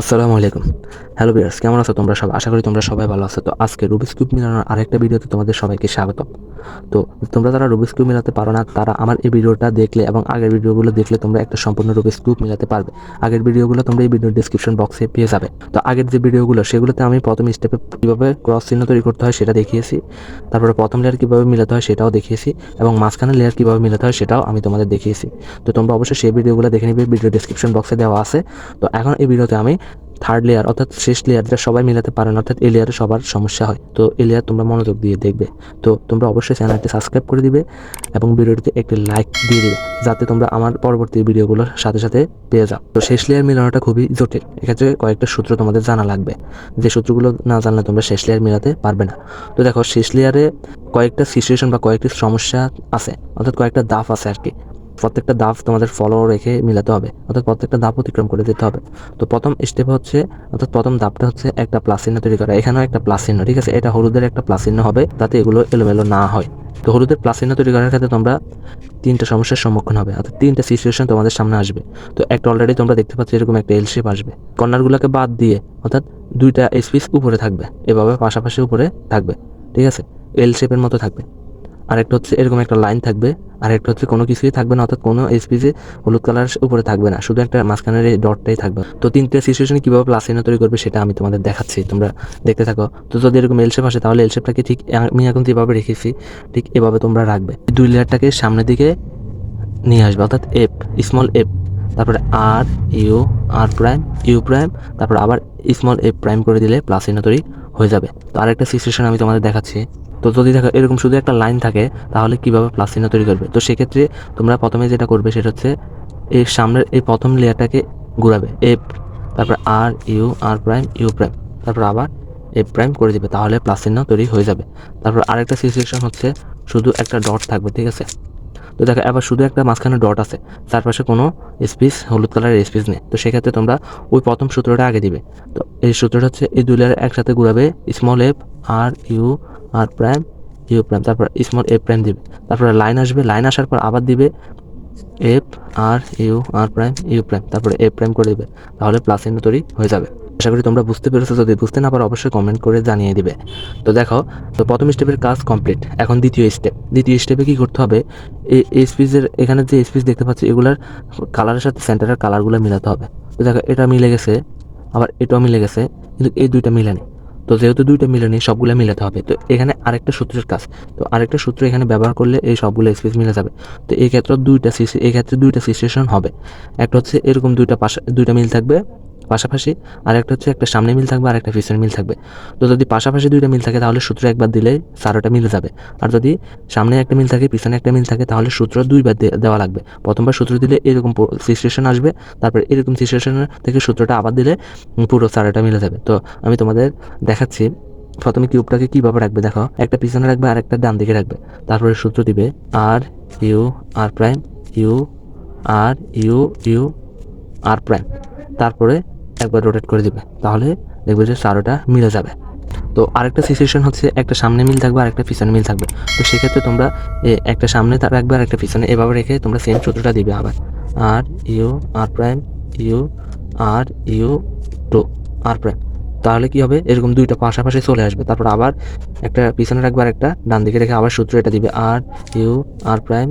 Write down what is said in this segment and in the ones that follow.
আসসালামু আলাইকুম। Hello viewers, কেমন আছো তোমরা সবাই? আশা করি তোমরা সবাই ভালো আছো। তো আজকে রুবিক্স কিউব মিলানোর আরেকটা ভিডিওতে তোমাদের সবাইকে স্বাগতম। তো তোমরা যারা রুবিক্স কিউব মিলাতে পারো না তারা আমার এই ভিডিওটা দেখলে এবং আগের ভিডিওগুলো দেখলে তোমরা একটা সম্পূর্ণ রুবিক্স কিউব মিলাতে পারবে। আগের ভিডিওগুলো তোমরা এই ভিডিওর ডেসক্রিপশন বক্সে পেয়ে যাবে। তো আগের যে ভিডিওগুলো সেগুলোতে আমি প্রথম স্টেপে কীভাবে ক্রস চিহ্ন তৈরি করতে হয় সেটা দেখিয়েছি, তারপরে প্রথম লেয়ার কীভাবে মিলাতে হয় সেটাও দেখিয়েছি এবং মাঝখানের লেয়ার কীভাবে মিলাতে হয় সেটাও আমি তোমাদের দেখিয়েছি। তো তোমরা অবশ্যই সেই ভিডিওগুলো দেখে নিবে, ভিডিও ডেসক্রিপশন বক্সে দেওয়া আছে। তো এখন এই ভিডিওতে আমি থার্ড লেয়ার অর্থাৎ শেষ লেয়ার যেটা সবাই মিলাতে পারে না, অর্থাৎ এই লেয়ারে সবার সমস্যা হয়, তো এই লেয়ার তোমরা মনোযোগ দিয়ে দেখবে। তো তোমরা অবশ্যই চ্যানেলটি সাবস্ক্রাইব করে দিবে এবং ভিডিওটিতে একটি লাইক দিয়ে দিবে যাতে তোমরা আমার পরবর্তী ভিডিওগুলোর সাথে সাথে পেয়ে যাও। তো শেষ লেয়ার মিলানোটা খুবই জটিল, এক্ষেত্রে কয়েকটা সূত্র তোমাদের জানা লাগবে, যে সূত্রগুলো না জানলে তোমরা শেষ লেয়ার মিলাতে পারবে না। তো দেখো, শেষ লেয়ারে কয়েকটা সিচুয়েশন বা কয়েকটি সমস্যা আছে, অর্থাৎ কয়েকটা ধাপ আছে আর কি। প্রত্যেকটা ধাপ তোমাদের ফলো রেখে মিলাতে হবে, অর্থাৎ প্রত্যেকটা ধাপ অতিক্রম করে যেতে হবে। তো প্রথম স্টেপ হচ্ছে, অর্থাৎ প্রথম ধাপটা হচ্ছে একটা প্লাস চিহ্ন তৈরি করা। এখানেও একটা প্লাস চিহ্ন, ঠিক আছে? এটা হলুদের একটা প্লাস চিহ্ন হবে যাতে এগুলো এলোমেলো না হয়। তো হলুদের প্লাস চিহ্ন তৈরি করার ক্ষেত্রে তোমরা তিনটা সমস্যার সম্মুখীন হবে, অর্থাৎ তিনটা সিচুয়েশন তোমাদের সামনে আসবে। তো একটা অলরেডি তোমরা দেখতে পাচ্ছ, এরকম একটা এল শেপ আসবে। কর্নারগুলোকে বাদ দিয়ে, অর্থাৎ দুইটা স্পিস উপরে থাকবে, এভাবে পাশাপাশি উপরে থাকবে, ঠিক আছে? এল শেপের মতো থাকবে। আরেকটা হচ্ছে এরকম একটা লাইন থাকবে, আরেকটা হচ্ছে কোনো কিছুই থাকবে না, অর্থাৎ কোনো এসপিজে হলুদ কালার উপরে থাকবে না, শুধু একটা মাঝখানের এই ডটটাই থাকবে। তো তিনটে সিচুয়েশনে কীভাবে প্লাস চিহ্ন তৈরি করবে সেটা আমি তোমাদের দেখাচ্ছি, তোমরা দেখতে থাকো। তো যদি এরকম এল শেপ আসে তাহলে এল শেপটাকে ঠিক আমি এখন যেভাবে রেখেছি ঠিক এভাবে তোমরা রাখবে। দুই লেয়ারটাকে সামনের দিকে নিয়ে আসবে, অর্থাৎ এফ, স্মল এফ, তারপরে R U, R prime, U prime, তারপর আবার স্মল এফ প্রাইম করে দিলে প্লাস চিহ্ন তৈরি হয়ে যাবে। তো আরেকটা সিচুয়েশন আমি তোমাদের দেখাচ্ছি। তো যদি দেখো এরকম শুধু একটা লাইন থাকে তাহলে কিভাবে প্লাস চিহ্ন তৈরি করবে? তো সেক্ষেত্রে তোমরা প্রথমে যেটা করবে সেটা হচ্ছে এই সামনের এই প্রথম লেয়ারটাকে ঘুরাবে, এফ, তারপর R U, R prime, U prime, তারপর আবার এফ প্রাইম করে দিবে, তাহলে প্লাস চিহ্ন তৈরি হয়ে যাবে। তারপর আরেকটা সিচুয়েশন হচ্ছে শুধু একটা ডট থাকবে, ঠিক আছে? তো দেখো এবার শুধু একটা মাঝখানে ডট আছে, চারপাশে কোনো স্পেস, হলুদ কালারের স্পেস নেই। তো সেক্ষেত্রে তোমরা ওই প্রথম সূত্রটা আগে দিবে। তো এই সূত্রটা হচ্ছে এই দুই লেয়ার একসাথে ঘুরাবে, small F, R U, R prime, U prime, তারপর স্মল এফ প্রাইম দিবে, তারপরে লাইন আসবে, লাইন আসার পর আবার দিবে F, R U, R prime, U prime, তারপরে এফ প্রাইম করে দিবে, তাহলে প্লাস চিহ্ন তৈরি হয়ে যাবে। আশা করি তোমরা বুঝতে পেরেছো। যদি বুঝতে না পারো অবশ্যই কমেন্ট করে জানিয়ে দিবে। তো দেখো, তো প্রথম স্টেপের কাজ কমপ্লিট। এখন দ্বিতীয় স্টেপে কি করতে হবে? এই স্পিচের এখানে যে স্পিচ দেখতে পাচ্ছি এগুলার কালারের সাথে সেন্টারের কালারগুলো মিলাতে হবে। তো দেখো এটা মিলে গেছে, আবার এটাও মিলে গেছে, কিন্তু এই দুইটা মিলেনি। তো যেহেতু দুইটা মিলেনি সবগুলো মিলাতে হবে। তো এখানে আরেকটা সূত্রের কাজ, তো আরেকটা সূত্র এখানে ব্যবহার করলে এই সবগুলো স্পেস মিলে যাবে। তো এই ক্ষেত্রে দুইটা সিচুয়েশন হবে। একটা হচ্ছে এরকম দুইটা মিল থাকবে পাশাপাশি, আর একটা হচ্ছে একটা সামনে মিল থাকবে আর একটা পিছনে মিল থাকবে। তো যদি পাশাপাশি দুইটা মিল থাকে তাহলে সূত্র একবার দিলেই চারোটা মিলে যাবে। আর যদি সামনে একটা মিল থাকে পিছনে একটা মিল থাকে তাহলে সূত্র দুইবার দেওয়া লাগবে। প্রথমবার সূত্র দিলে এরকম সিচুয়েশন আসবে, তারপর এরকম সিচুয়েশন থেকে সূত্রটা আবার দিলে পুরো চারোটা মিলে যাবে। তো আমি তোমাদের দেখাচ্ছি। প্রথমে কিউবটাকে কীভাবে রাখবে দেখো, একটা পিছনে রাখবে আর একটা ডান দিকে রাখবে, তারপরে সূত্র দিবে R U, R prime, U, R U, U, R prime, তারপরে একবার রোটেট করে দিবে, তাহলে দেখবে যে চারোটা মিলে যাবে। তো আরেকটা সিচুয়েশন হচ্ছে একটা সামনে মিল থাকবে আর একটা পিছনে মিল থাকবে। তো সেক্ষেত্রে তোমরা একটা সামনে রাখবে আর একটা পিছনে, এভাবে রেখে তোমরা সেম সূত্রটা দিবে আবার, R U, R prime, U, R U, two, R prime, তাহলে কি হবে? এরকম দুইটা পাশাপাশি চলে আসবে। তারপর আবার একটা পিছনে রাখবে আর একটা ডান দিকে রেখে আবার সূত্র এটা দিবে, R U, R prime,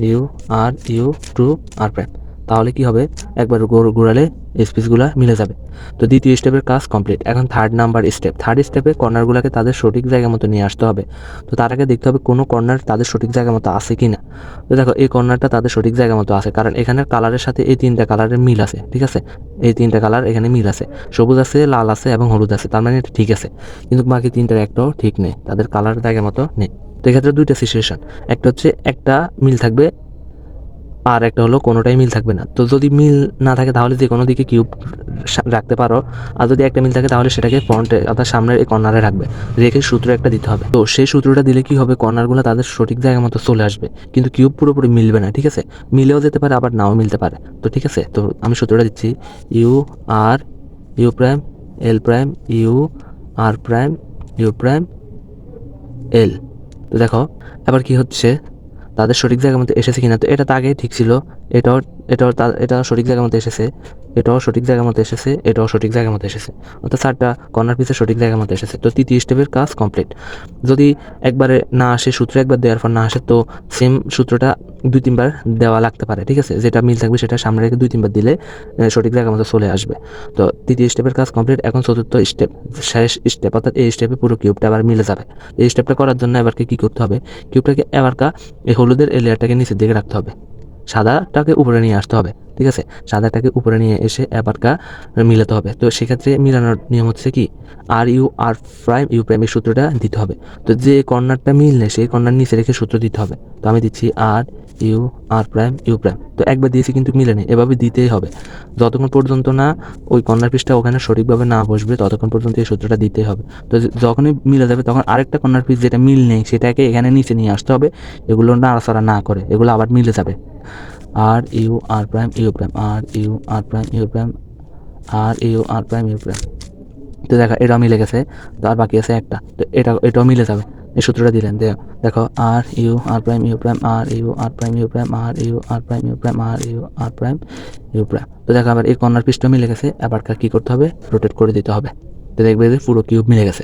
U, R U, two, R prime, তাহলে কি হবে? একবার ঘোরালে স্পেসগুলো মিলে যাবে। তো দ্বিতীয় স্টেপের কাজ কমপ্লিট। এখন থার্ড স্টেপে কর্নারগুলোকে তাদের সঠিক জায়গা মতো নিয়ে আসতে হবে। তো তার আগে দেখতে হবে কোনো কর্নার তাদের সঠিক জায়গা মতো আছে কি না। তো দেখো এই কর্নারটা তাদের সঠিক জায়গা মতো আছে, কারণ এখানের কালারের সাথে এই তিনটা কালারের মিল আছে, ঠিক আছে? এই তিনটা কালার এখানে মিল আছে, সবুজ আছে, লাল আছে এবং হলুদ আছে, তার মানে এটা ঠিক আছে। কিন্তু বাকি তিনটার একটাও ঠিক নেই, তাদের কালার জায়গা মতো নেই। তো এক্ষেত্রে দুইটা সিচুয়েশন, একটা হচ্ছে একটা মিল থাকবে আর একটা হলো কোনোটাই মিল থাকবে না। তো যদি মিল না থাকে তাহলে যে কোনো দিকে কিউব রাখতে পারো, আর যদি একটা মিল থাকে তাহলে সেটাকে ফ্রন্টে অর্থাৎ সামনের এই কর্নারে রাখবে, রেখে সূত্র একটা দিতে হবে। তো সেই সূত্রটা দিলে কি হবে? কর্নারগুলো তাদের সঠিক জায়গা মতো চলে আসবে, কিন্তু কিউব পুরোপুরি মিলবে না, ঠিক আছে? মিলেও যেতে পারে আবার নাও মিলতে পারে। তো ঠিক আছে, তো আমি সূত্রটা দিচ্ছি, U, R U prime, L prime, U, R prime, U prime, L. তো দেখো এবার কি হচ্ছে, তাদের সঠিক জায়গার মধ্যে এসেছে কিনা। তো এটা তো আগেই ঠিক ছিল, এটাও সঠিক জায়গার মধ্যে এসেছে, এটাও সঠিক জায়গার মতো এসেছে, এটাও সঠিক জায়গার মতো এসেছে, অর্থাৎ 4টা কর্নার পিসে সঠিক জায়গার মতো এসেছে। তো তৃতীয় স্টেপের কাজ কমপ্লিট। যদি একবারে না আসে, সূত্র একবার দেওয়ার পর না আসে, তো সেম সূত্রটা 2-3 বার দেওয়া লাগতে পারে, ঠিক আছে? যেটা মিল থাকবে সেটা সামনে রেখে 2-3 বার দিলে সঠিক জায়গার মতো চলে আসবে। তো তৃতীয় স্টেপের কাজ কমপ্লিট। এখন চতুর্থ স্টেপ, শেষ স্টেপ, অর্থাৎ এই স্টেপে পুরো কিউবটা আবার মিলে যাবে। এই স্টেপটা করার জন্য এবারকে কী করতে হবে, কিউবটাকে এবারকা এই হলুদের এই লেয়ারটাকে নিচের দিকে রাখতে হবে, সাদাটাকে উপরে নিয়ে আসতে হবে, ঠিক আছে? সাদাটাকে উপরে নিয়ে এসে এবারকা মিলাতে হবে। তো সেক্ষেত্রে মিলানোর নিয়ম হচ্ছে কি, আর প্রাইম এই সূত্রটা দিতে হবে। তো যে কর্নারটা মিল নেই সেই কর্নার নিচে রেখে সূত্র দিতে হবে। তো আমি দিচ্ছি আর প্রাইম। তো একবার দিয়েছি কিন্তু মিলে নেই, এভাবে দিতেই হবে যতক্ষণ পর্যন্ত না ওই কর্নার পিসটা ওখানে সঠিকভাবে না বসবে, ততক্ষণ পর্যন্ত এই সূত্রটা দিতেই হবে। তো যখনই মিলে যাবে তখন আরেকটা কর্নার পিস যেটা মিল নেই সেটাকে এখানে নিচে নিয়ে আসতে হবে, এগুলো নাড়াচাড়া না করে, এগুলো আবার মিলে যাবে। আর প্রাইম। তো দেখো এটাও মিলে গেছে। তো আর বাকি আছে একটা, তো এটাও মিলে যাবে। এই সূত্রটা দিলেন, দেখো আর প্রাইম। তো দেখো আবার এই কর্নার পিসটা মিলে গেছে, আবার কি করতে হবে, রোটেট করে দিতে হবে। তো দেখবে যে পুরো কিউব মিলে গেছে।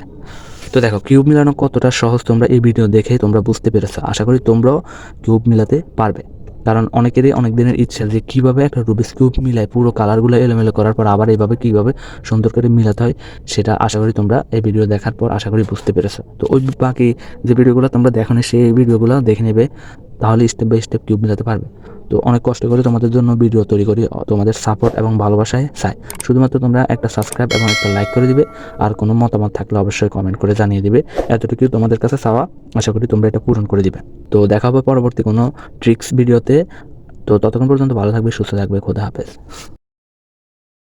তো দেখো কিউব মিলানো কতটা সহজ তোমরা এই ভিডিও দেখে তোমরা বুঝতে পেরেছো। আশা করি তোমরাও কিউব মিলাতে পারবে, কারণ অনেকেরই অনেক দিনের ইচ্ছা যে কীভাবে একটা রুবিক্স কিউব মিলায় পুরো কালারগুলো এলোমেলো করার পর আবার এইভাবে কীভাবে সুন্দর করে মিলাতে হয়, সেটা আশা করি তোমরা এই ভিডিও দেখার পর আশা করি বুঝতে পেরেছো। তো ওই বাকি যে ভিডিওগুলো তোমরা দেখো না সেই ভিডিওগুলো দেখে নেবে, তাহলে স্টেপ বাই স্টেপ কিউব মিলাতে পারবে। তো অনেক কষ্ট করে তোমাদের জন্য ভিডিও তৈরি করি, তোমাদের সাপোর্ট এবং ভালোবাসায় চাই। শুধুমাত্র তোমরা একটা সাবস্ক্রাইব এবং একটা লাইক করে দিবে, আর কোনো মতামত থাকলে অবশ্যই কমেন্ট করে জানিয়ে দিবে। এতটুকু তোমাদের কাছে চাওয়া, আশা করি তোমরা এটা পূরণ করে দিবে। তো দেখা হবে পরবর্তী কোনো ট্রিক্স ভিডিওতে। তো ততক্ষণ পর্যন্ত ভালো থাকবে, সুস্থ থাকবে, খোদা হাফেজ।